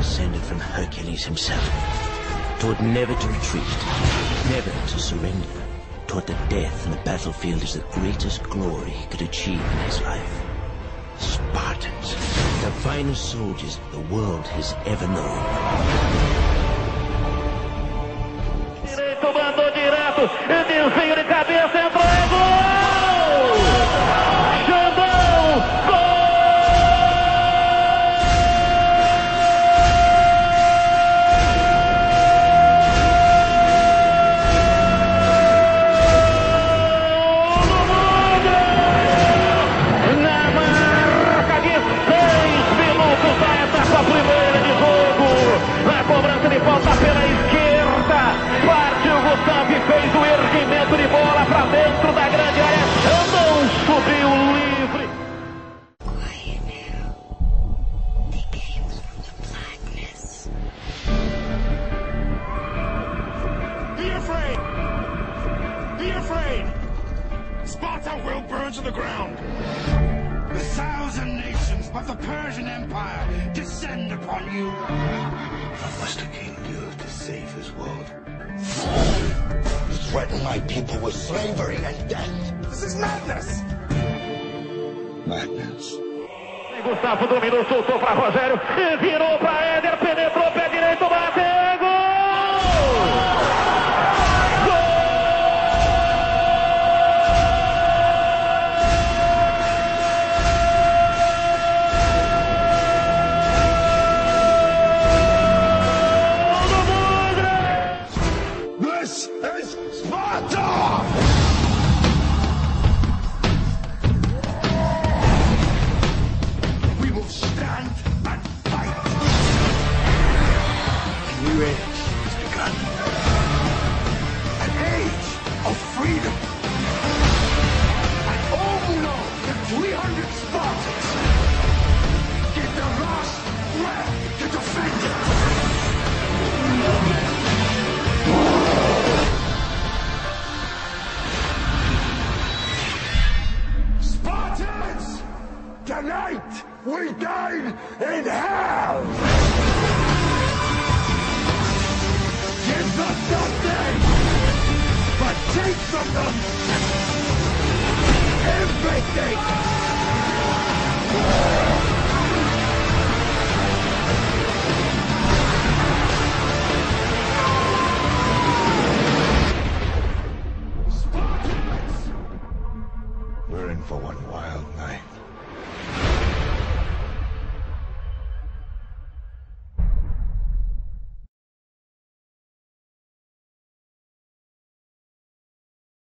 descended from Hercules himself, taught never to retreat, never to surrender, taught that death on the battlefield is the greatest glory he could achieve in his life. Spartans, the finest soldiers the world has ever known. Direito, mandou direto, desvio de cabeça, entrou, é gol! Xandão, gol! Na marca de 6 minutos da etapa primeira de jogo, a cobrança de falta pela esquerda, partiu Gustavo e fez o erguimento de bola para dentro da grande área. Xandão subiu livre. Be afraid! Be afraid! Sparta will burn to the ground! 1,000 nations of the Persian Empire descend upon you! What must a king do to save his world? Threaten my people with slavery and death! This is madness! Madness. Gustavo dominou, soltou para Rogério, virou para Éder, penetrou, pé direito, bateu, gol! This is Sparta! We will stand and fight! A new age has begun. An age of freedom! And all who know that 300 Spartans give their last breath to defend it! Spartans! Tonight we dine in hell! Give them nothing, but take from them everything! Spartans! We're in for one